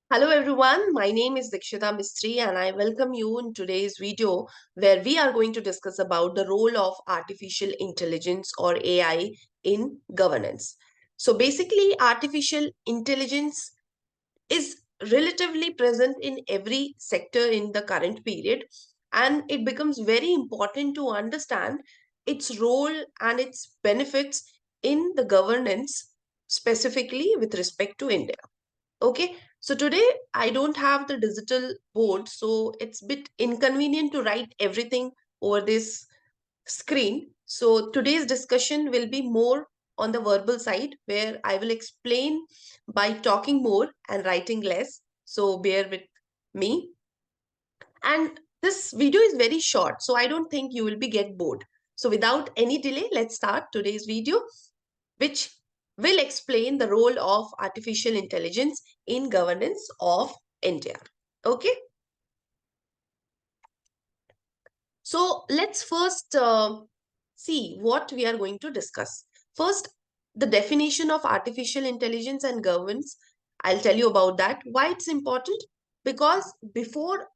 Hello everyone, my name is Dikshita Mistry and I welcome you in today's video where we are going to discuss about the role of artificial intelligence or AI in governance. So basically artificial intelligence is relatively present in every sector in the current period, and it becomes very important to understand its role and its benefits in the governance, specifically with respect to India. Okay, so today I don't have the digital board, so it's a bit inconvenient to write everything over this screen. So today's discussion will be more on the verbal side, where I will explain by talking more and writing less. So bear with me. And this video is very short, so I don't think you will be get bored. So without any delay, let's start today's video, which will explain the role of artificial intelligence in governance of India. Okay, so let's first see what we are going to discuss. First, the definition of artificial intelligence and governance. I'll tell you about that. Why it's important? Because before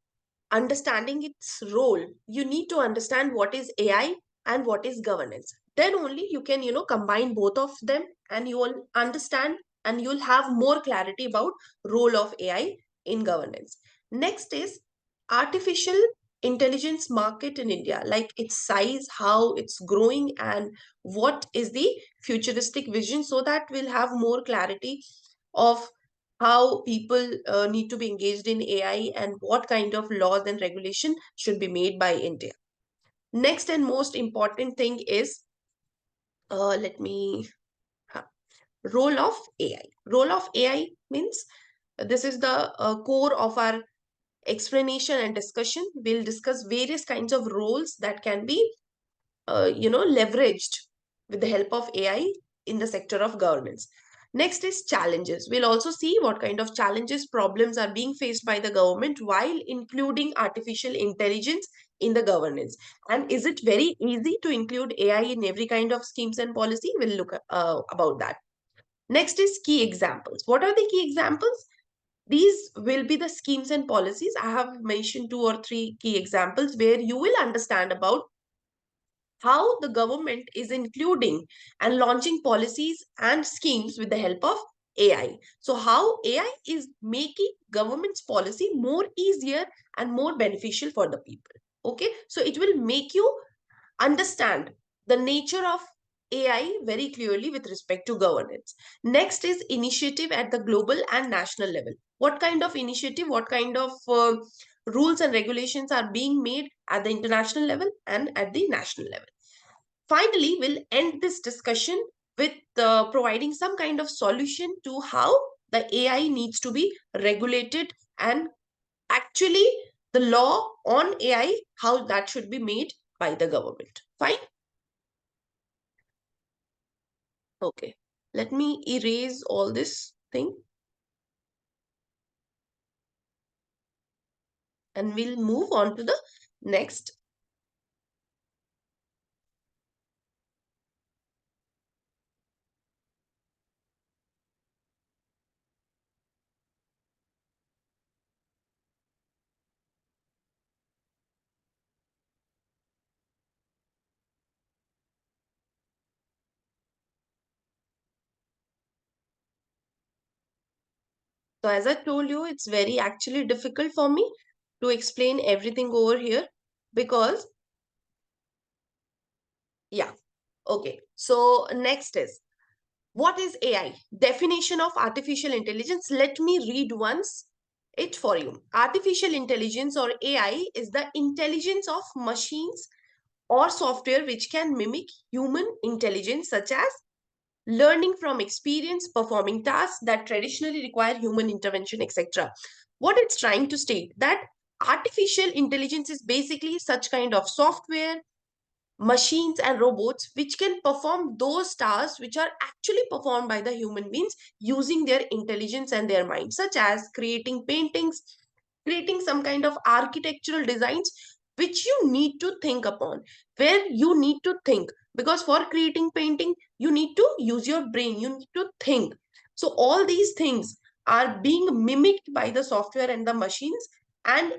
understanding its role, you need to understand what is AI and what is governance. Then only you can, combine both of them and you will understand and you'll have more clarity about role of AI in governance. Next is artificial intelligence market in India, like its size, how it's growing, and what is the futuristic vision, so that we'll have more clarity of how people need to be engaged in AI and what kind of laws and regulation should be made by India. Next and most important thing is, let me, huh, role of AI. Role of AI means this is the core of our explanation and discussion. We'll discuss various kinds of roles that can be, leveraged with the help of AI in the sector of governance. Next is challenges. We'll also see what kind of challenges, problems are being faced by the government while including artificial intelligence in the governance. And is it very easy to include AI in every kind of schemes and policy? We'll look about that. Next is key examples. What are the key examples? These will be the schemes and policies. I have mentioned two or three key examples where you will understand about how the government is including and launching policies and schemes with the help of AI. So, how AI is making government's policy more easier and more beneficial for the people. Okay, so it will make you understand the nature of AI very clearly with respect to governance. Next is initiative at the global and national level. What kind of initiative, what kind of rules and regulations are being made at the international level and at the national level? Finally, we'll end this discussion with providing some kind of solution to how the AI needs to be regulated and actually the law on AI, how that should be made by the government. Fine. Okay. Let me erase all this thing and we'll move on to the next. So as I told you, it's very actually difficult for me to explain everything over here because, yeah. Okay. So next is, what is AI? Definition of artificial intelligence. Let me read once it for you. Artificial intelligence or AI is the intelligence of machines or software which can mimic human intelligence, such as learning from experience, performing tasks that traditionally require human intervention, etc. What it's trying to state that artificial intelligence is basically such kind of software, machines and robots which can perform those tasks which are actually performed by the human beings using their intelligence and their mind, such as creating paintings, creating some kind of architectural designs which you need to think upon, where you need to think, because for creating painting you need to use your brain, you need to think. So all these things are being mimicked by the software and the machines, and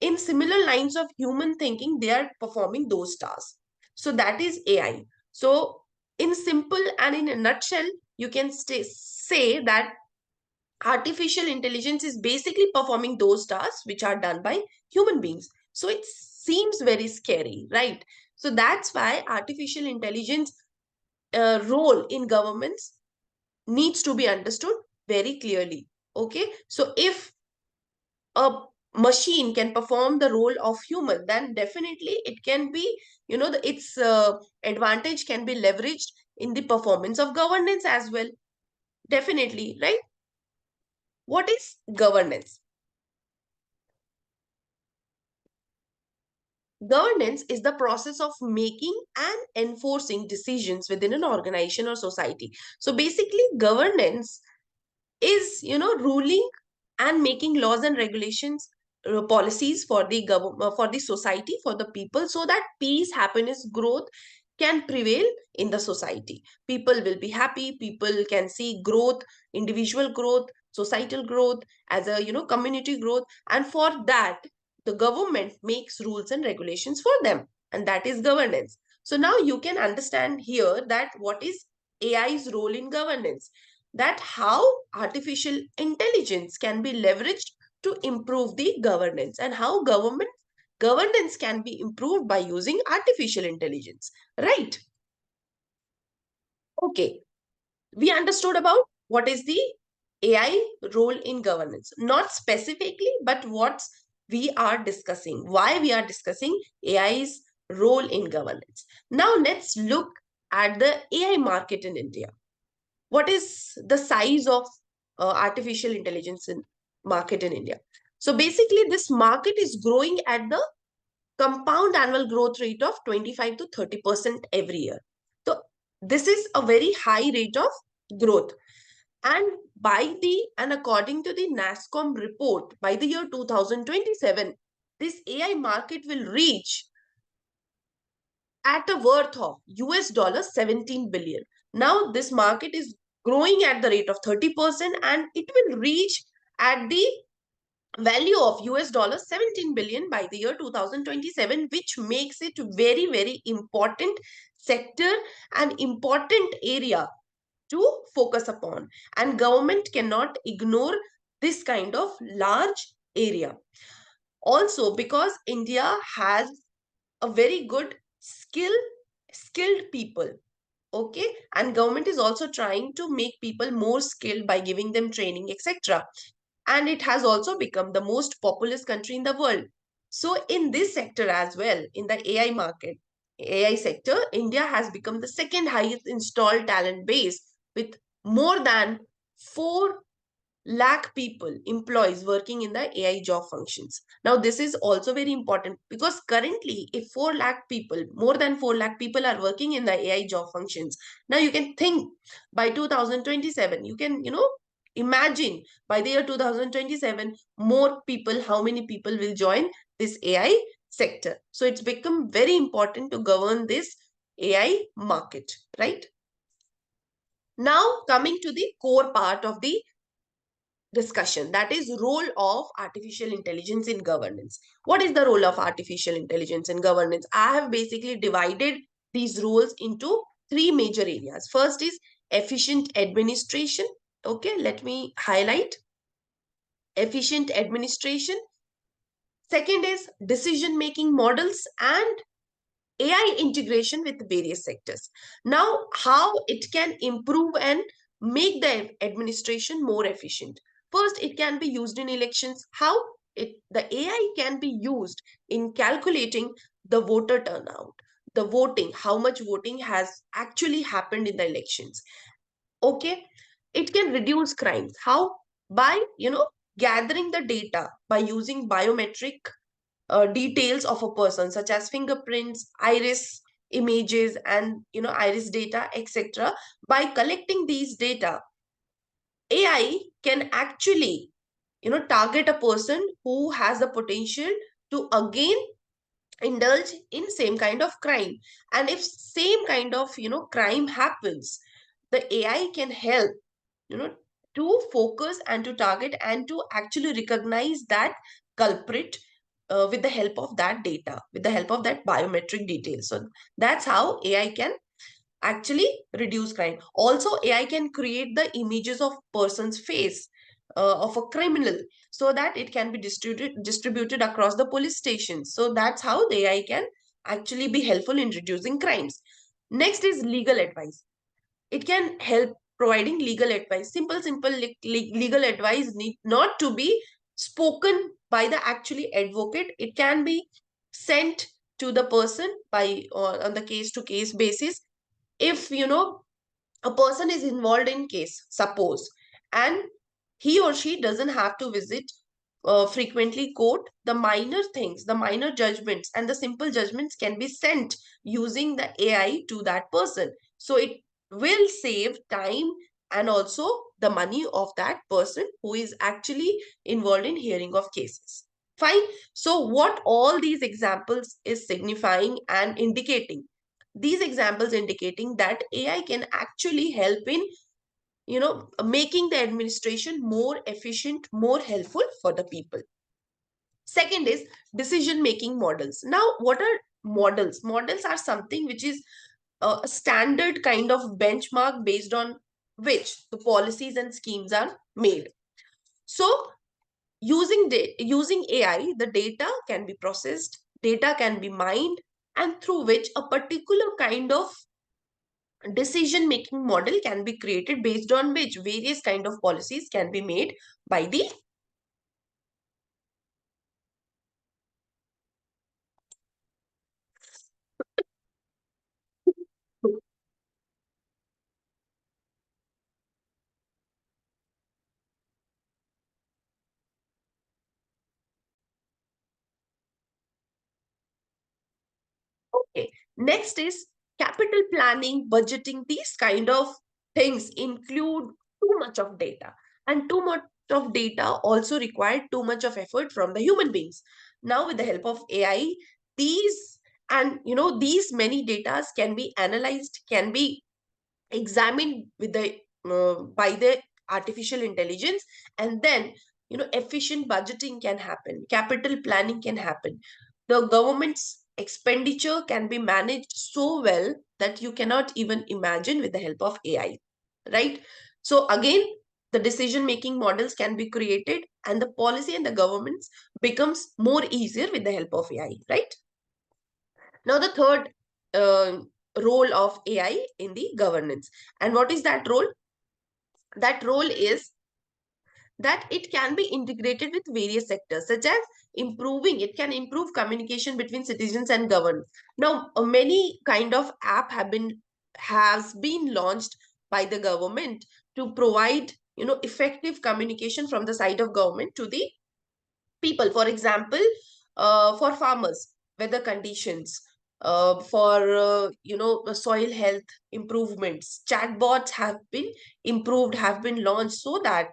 in similar lines of human thinking, they are performing those tasks. So that is AI. So in simple and in a nutshell, you can say that artificial intelligence is basically performing those tasks which are done by human beings. So it seems very scary, right? So that's why artificial intelligence role in governments needs to be understood very clearly. Okay, so if a machine can perform the role of human, then definitely it can be, its advantage can be leveraged in the performance of governance as well. Definitely, right? What is governance? Governance is the process of making and enforcing decisions within an organization or society. So basically, governance is, ruling and making laws and regulations, policies for the government, for the society, for the people, so that peace, happiness, growth can prevail in the society. People will be happy, people can see growth, individual growth, societal growth, as a, community growth, and for that the government makes rules and regulations for them, and that is governance. So now you can understand here that what is AI's role in governance, that how artificial intelligence can be leveraged to improve the governance, and how governance can be improved by using artificial intelligence, right? Okay, we understood about what is the AI role in governance, not specifically, but what we are discussing, why we are discussing AI's role in governance. Now let's look at the AI market in India. What is the size of artificial intelligence in market in India? So basically, this market is growing at the compound annual growth rate of 25 to 30% every year. So this is a very high rate of growth. And according to the NASSCOM report, by the year 2027, this AI market will reach at a worth of US 17 billion. Now this market is growing at the rate of 30%, and it will reach at the value of US 17 billion by the year 2027, which makes it very, very important sector and important area to focus upon. And government cannot ignore this kind of large area. Also, because India has a very good skilled people. Okay, and government is also trying to make people more skilled by giving them training, etc. And it has also become the most populous country in the world. So in this sector as well, in the AI market, AI sector, India has become the second highest installed talent base, with more than 4 lakh people, employees working in the AI job functions. Now, this is also very important, because currently, if 4 lakh people, more than 4 lakh people are working in the AI job functions, now you can think by 2027, you can, imagine by the year 2027, more people, how many people will join this AI sector. So it's become very important to govern this AI market, right? Now, coming to the core part of the discussion, that is role of artificial intelligence in governance. What is the role of artificial intelligence in governance? I have basically divided these roles into three major areas. First is efficient administration. Okay, let me highlight efficient administration. Second is decision making models, and AI integration with various sectors. Now, how it can improve and make the administration more efficient. First, it can be used in elections. How? The AI can be used in calculating the voter turnout, the voting, how much voting has actually happened in the elections. Okay, it can reduce crimes. How? By, gathering the data by using biometric details of a person, such as fingerprints, iris images, and iris data, etc. By collecting these data, AI can actually target a person who has the potential to again indulge in same kind of crime. And if same kind of crime happens, the AI can help you know to focus and to target and to actually recognize that culprit with the help of that data, with the help of that biometric details. So that's how AI can actually reduce crime. Also, AI can create the images of person's face of a criminal so that it can be distributed across the police stations. So that's how the AI can actually be helpful in reducing crimes. Next is legal advice. It can help providing legal advice. Simple legal advice need not to be spoken by the actually advocate. It can be sent to the person by or on the case to case basis. If a person is involved in case, suppose, and he or she doesn't have to visit frequently court, the minor things, the minor judgments and the simple judgments can be sent using the AI to that person. So it will save time and also the money of that person who is actually involved in hearing of cases. Fine. So what all these examples is signifying and indicating, these examples indicating that AI can actually help in making the administration more efficient, more helpful for the people. Second is decision making models. Now, what are models? Models are something which is a standard kind of benchmark based on which the policies and schemes are made. So using AI, the data can be processed, data can be mined, and through which a particular kind of decision making model can be created based on which various kind of policies can be made by the okay. Next is capital planning, budgeting. These kind of things include too much of data, and too much of data also required too much of effort from the human beings. Now, with the help of AI, these these many datas can be analyzed, can be examined with the by the artificial intelligence, and then efficient budgeting can happen, capital planning can happen, the government's expenditure can be managed so well that you cannot even imagine with the help of AI, right? So again, the decision making models can be created and the policy and the governments becomes more easier with the help of AI, right? Now, the third role of AI in the governance. And what is that role? That role is that it can be integrated with various sectors, such as it can improve communication between citizens and government. Now, many kind of app has been launched by the government to provide, effective communication from the side of government to the people. For example, for farmers, weather conditions, for soil health improvements, chatbots have been improved, have been launched so that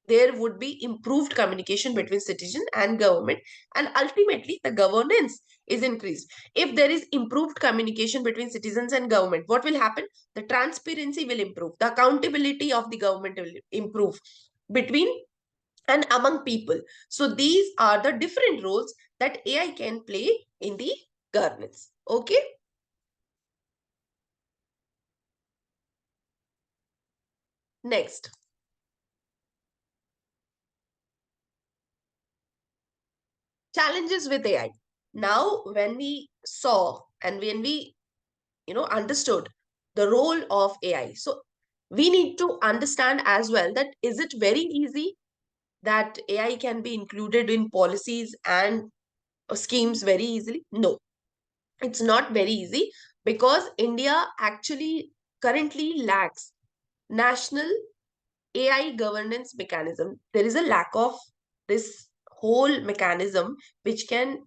there would be improved communication between citizen and government, and ultimately the governance is increased. If there is improved communication between citizens and government, what will happen? The transparency will improve, the accountability of the government will improve between and among people. So these are the different roles that AI can play in the governance. Okay. Next, challenges with AI. Now, when we saw and when we understood the role of AI, so we need to understand as well that is it very easy that AI can be included in policies and schemes very easily? No, it's not very easy, because India actually currently lacks national AI governance mechanism. There is a lack of this whole mechanism which can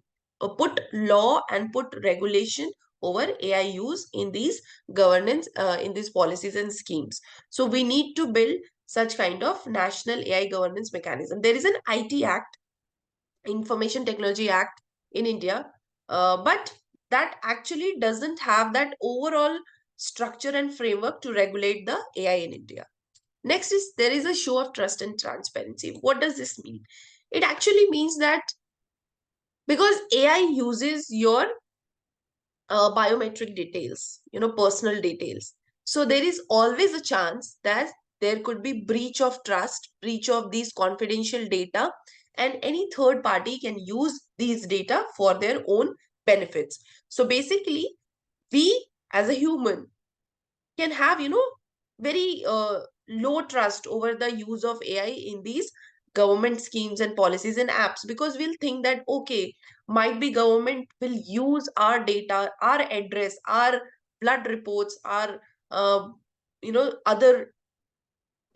put law and put regulation over AI use in these governance, in these policies and schemes. So we need to build such kind of national AI governance mechanism. There is an IT Act, Information Technology Act in India, but that actually doesn't have that overall structure and framework to regulate the AI in India. Next is there is a show of trust and transparency. What does this mean? It actually means that because AI uses your biometric details, personal details. So there is always a chance that there could be breach of trust, breach of these confidential data, and any third party can use these data for their own benefits. So basically, we as a human can have, very low trust over the use of AI in these government schemes and policies and apps, because we'll think that, okay, might be government will use our data, our address, our blood reports, our, other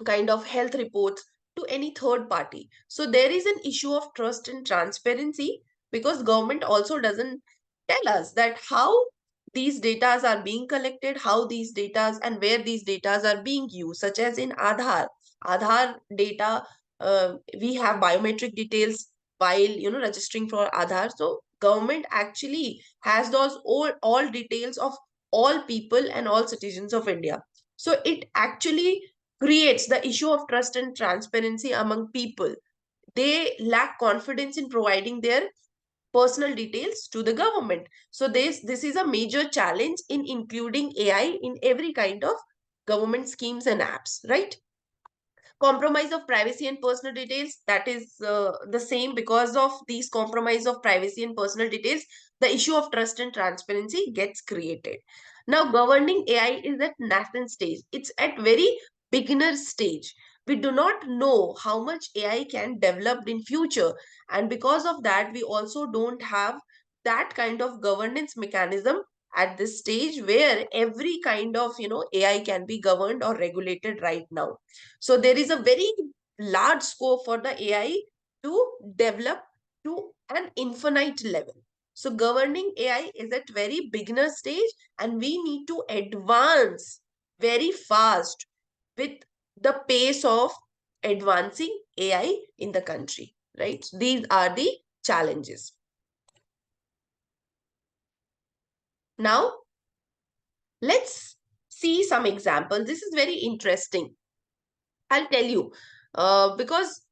kind of health reports to any third party. So there is an issue of trust and transparency, because government also doesn't tell us that how these datas are being collected, how these datas and where these datas are being used, such as in Aadhaar data. We have biometric details while registering for Aadhaar. So government actually has those all details of all people and all citizens of India. So it actually creates the issue of trust and transparency among people. They lack confidence in providing their personal details to the government. So this is a major challenge in including AI in every kind of government schemes and apps, right? Compromise of privacy and personal details, that is the same. Because of these compromise of privacy and personal details, the issue of trust and transparency gets created. Now governing AI is at nascent stage, it's at very beginner stage. We do not know how much AI can develop in future, and because of that we also don't have that kind of governance mechanism at this stage where every kind of AI can be governed or regulated right now. So there is a very large scope for the AI to develop to an infinite level. So governing AI is at very beginner stage, and we need to advance very fast with the pace of advancing AI in the country, right? These are the challenges. Now, let's see some examples. This is very interesting. I'll tell you, because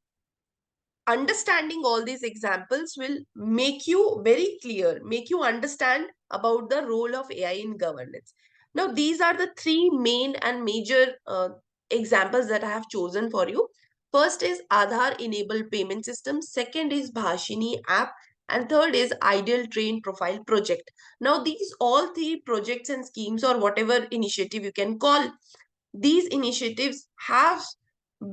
understanding all these examples will make you very clear, make you understand about the role of AI in governance. Now, these are the three main and major examples that I have chosen for you. First is Aadhaar enabled payment system, second is Bhashini app, and third is Ideal Train Profile project. Now, these all three projects and schemes, or whatever initiative you can call, these initiatives have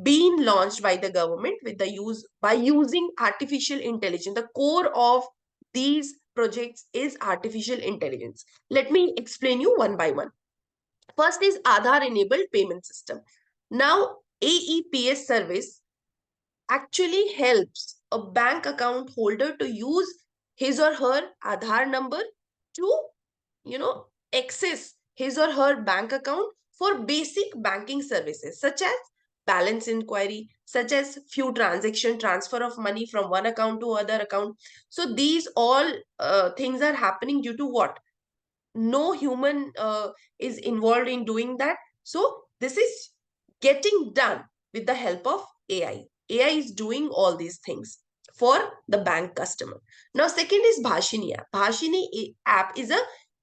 been launched by the government with the use by using artificial intelligence. The core of these projects is artificial intelligence. Let me explain you one by one. First is Aadhaar enabled payment system. Now AEPS service actually helps a bank account holder to use his or her Aadhaar number to access his or her bank account for basic banking services such as balance inquiry, such as few transaction transfer of money from one account to other account. So these all things are happening due to what? No human is involved in doing that. So this is getting done with the help of AI. AI is doing all these things for the bank customer. Now second is Bhashini app. Bhashini app is a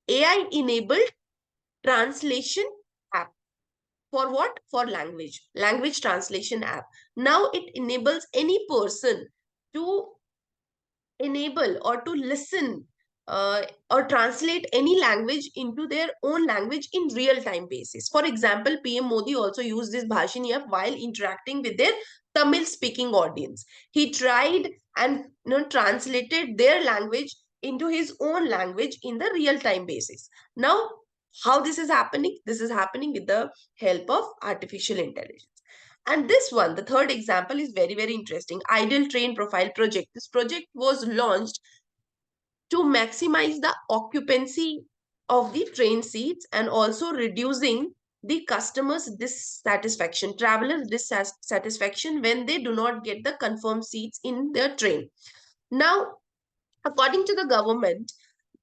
AI enabled translation app. For what? For language translation app. Now it enables any person to enable or to listen or translate any language into their own language in real time basis. For example, PM Modi also used this Bhashini app while interacting with their Tamil speaking audience. He tried and translated their language into his own language in the real time basis. Now, how this is happening? This is happening with the help of artificial intelligence. And this one, the third example, is very, very interesting. Ideal Train Profile Project. This project was launched to maximize the occupancy of the train seats and also reducing the customers' dissatisfaction, travelers' dissatisfaction when they do not get the confirmed seats in their train. Now, according to the government,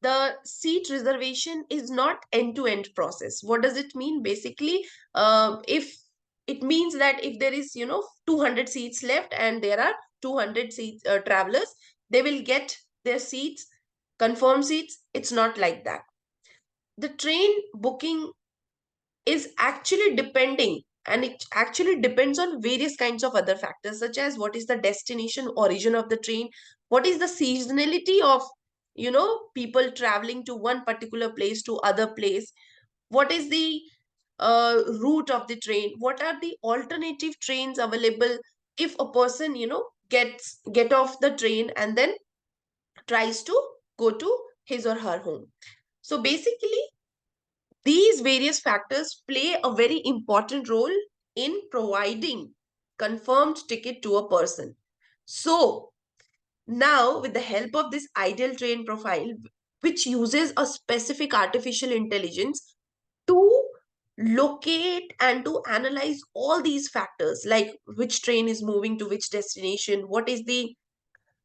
the seat reservation is not end-to-end process. What does it mean? Basically, if it means that if there is 200 seats left and there are 200 seats travelers, they will get their seats, confirmed seats. It's not like that. The train booking is actually depending, and it actually depends on various kinds of other factors, such as what is the destination origin of the train, what is the seasonality of people traveling to one particular place to other place, what is the route of the train, what are the alternative trains available if a person get off the train and then tries to go to his or her home. So basically, these various factors play a very important role in providing confirmed ticket to a person. So now, with the help of this ideal train profile, which uses a specific artificial intelligence to locate and to analyze all these factors, like which train is moving to which destination, what is the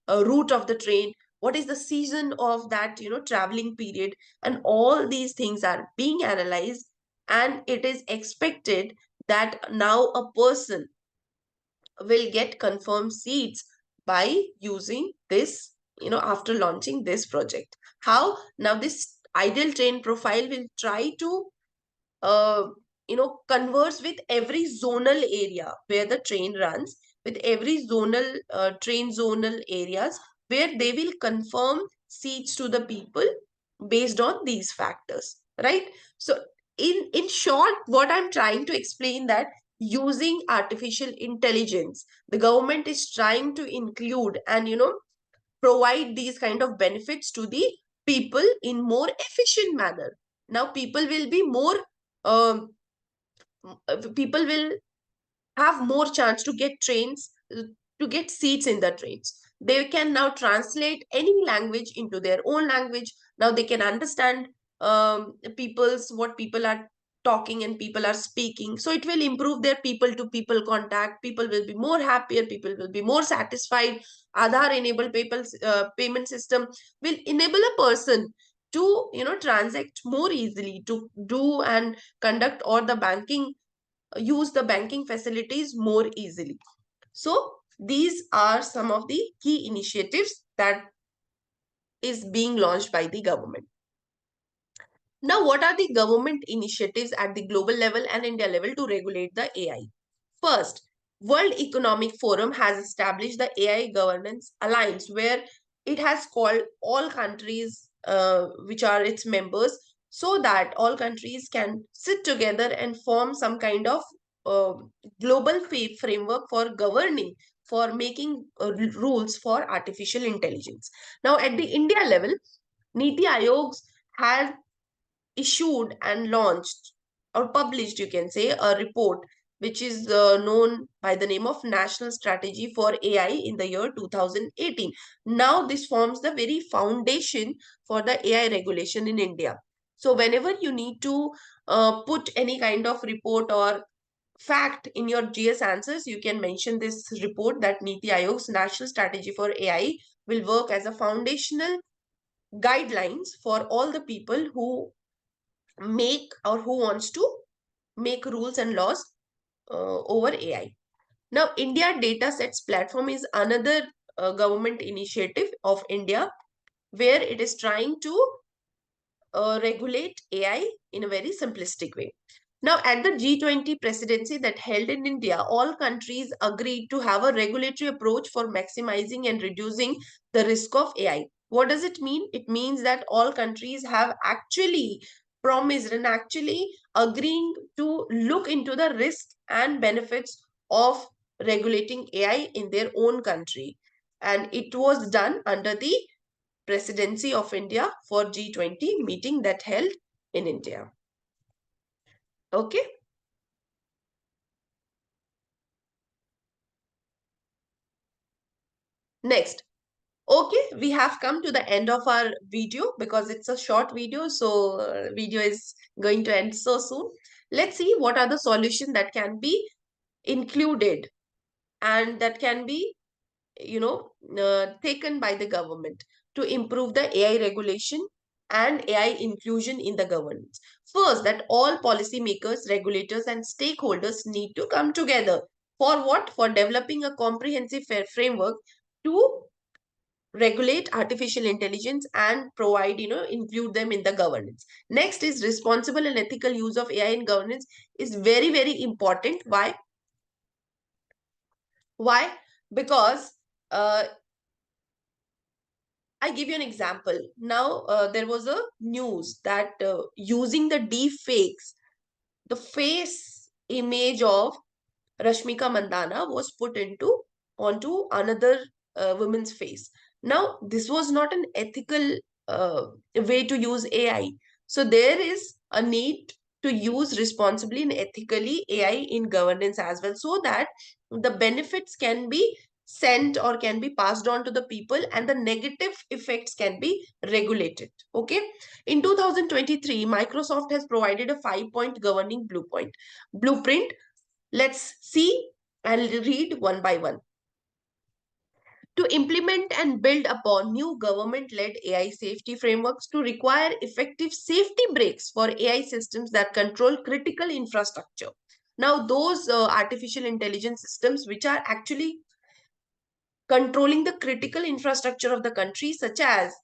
route of the train, what is the season of that traveling period, and all these things are being analyzed, and it is expected that now a person will get confirmed seats by using this, after launching this project. How now this ideal train profile will try to uh, converse with every zonal area where the train runs, with every zonal train zonal areas where they will confirm seats to the people based on these factors, right? So in short, what I'm trying to explain that using artificial intelligence, the government is trying to include and provide these kind of benefits to the people in more efficient manner. Now people will be more um, people will have more chance to get trains, to get seats in the trains. They can now translate any language into their own language. Now they can understand people's what people are talking and people are speaking. So it will improve their people to people contact. People will be more happier. People will be more satisfied. Aadhaar enabled payment system will enable a person to transact more easily, to do and conduct or the banking use the banking facilities more easily. So these are some of the key initiatives that is being launched by the government. Now, what are the government initiatives at the global level and India level to regulate the AI? First, World Economic Forum has established the AI Governance Alliance, where it has called all countries which are its members, so that all countries can sit together and form some kind of uh, global framework for governing, for making rules for artificial intelligence. Now, at the India level, Niti Aayog has issued and launched or published, you can say, a report which is known by the name of National Strategy for AI in the year 2018. Now, this forms the very foundation for the AI regulation in India. So, whenever you need to put any kind of report or fact in your GS answers, you can mention this report that Niti Aayog's National Strategy for AI will work as a foundational guidelines for all the people who make or who wants to make rules and laws over AI. Now, India Data Sets Platform is another government initiative of India where it is trying to regulate AI in a very simplistic way. Now, at the G20 presidency that held in India, all countries agreed to have a regulatory approach for maximizing and reducing the risk of AI. What does it mean? It means that all countries have actually promised and actually agreeing to look into the risk and benefits of regulating AI in their own country. And it was done under the presidency of India for G20 meeting that held in India. Okay. Next. Okay, we have come to the end of our video because it's a short video. So video is going to end so soon. Let's see what are the solutions that can be included and that can be, taken by the government to improve the AI regulation and AI inclusion in the governance. First, that all policymakers, regulators, and stakeholders need to come together. For what? For developing a comprehensive framework to regulate artificial intelligence and provide, include them in the governance. Next is responsible and ethical use of AI in governance is very, very important. Why? Because I give you an example. Now, there was a news that using the deep fakes, the face image of Rashmika Mandana was put into onto another woman's face. Now, this was not an ethical way to use AI. So there is a need to use responsibly and ethically AI in governance as well, so that the benefits can be sent or can be passed on to the people and the negative effects can be regulated. Okay. In 2023, Microsoft has provided a 5-point governing blueprint. Let's see and read one by one. To implement and build upon new government-led AI safety frameworks to require effective safety brakes for AI systems that control critical infrastructure. Now, those artificial intelligence systems which are actually controlling the critical infrastructure of the country, such as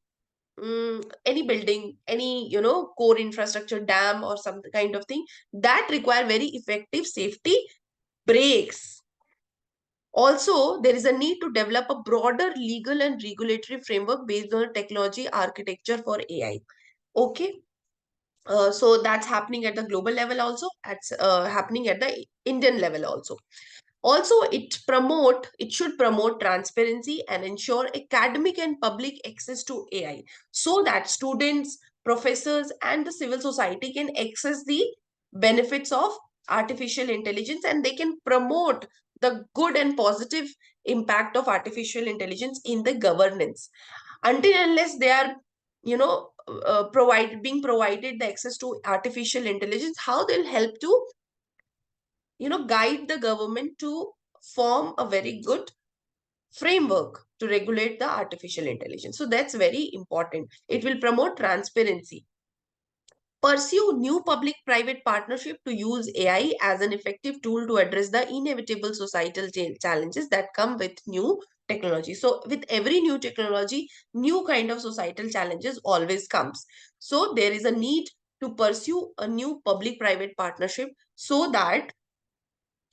any building, any core infrastructure, dam or some kind of thing, that require very effective safety brakes. Also, there is a need to develop a broader legal and regulatory framework based on technology architecture for AI. Okay. So that's happening at the global level also. It's happening at the Indian level also. Also, it should promote transparency and ensure academic and public access to AI so that students, professors, and the civil society can access the benefits of artificial intelligence and they can promote the good and positive impact of artificial intelligence in the governance. Until unless they are, being provided the access to artificial intelligence, how they'll help to guide the government to form a very good framework to regulate the artificial intelligence. So that's very important. It will promote transparency. Pursue new public-private partnership to use AI as an effective tool to address the inevitable societal challenges that come with new technology. So with every new technology, new kind of societal challenges always comes. So there is a need to pursue a new public-private partnership so that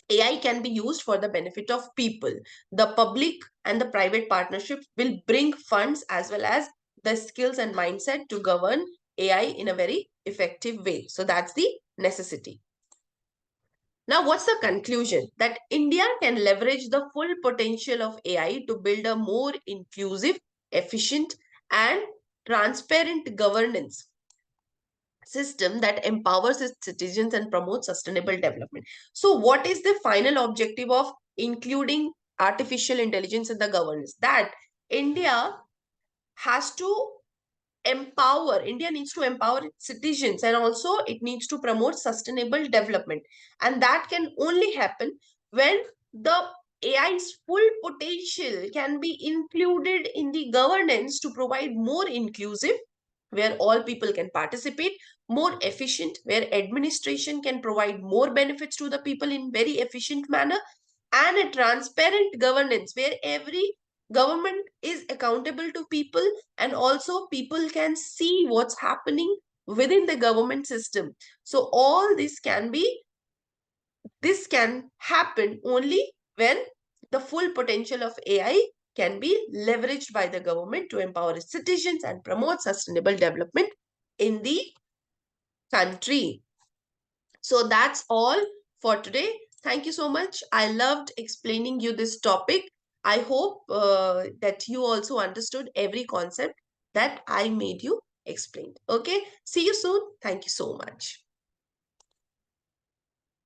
AI can be used for the benefit of people. The public and the private partnership will bring funds as well as the skills and mindset to govern AI in a very effective way. So that's the necessity. Now, what's the conclusion? That India can leverage the full potential of AI to build a more inclusive, efficient, and transparent governance system that empowers its citizens and promotes sustainable development. So, what is the final objective of including artificial intelligence in the governance? That India has to India needs to empower its citizens and also it needs to promote sustainable development. And that can only happen when the AI's full potential can be included in the governance to provide more inclusive, where all people can participate, more efficient, where administration can provide more benefits to the people in very efficient manner, and a transparent governance where every government is accountable to people and also people can see what's happening within the government system. So all this can happen only when the full potential of AI can be leveraged by the government to empower its citizens and promote sustainable development in the country. So that's all for today. Thank you so much. I loved explaining you this topic. I hope that you also understood every concept that I made you explain. Okay, see you soon. Thank you so much.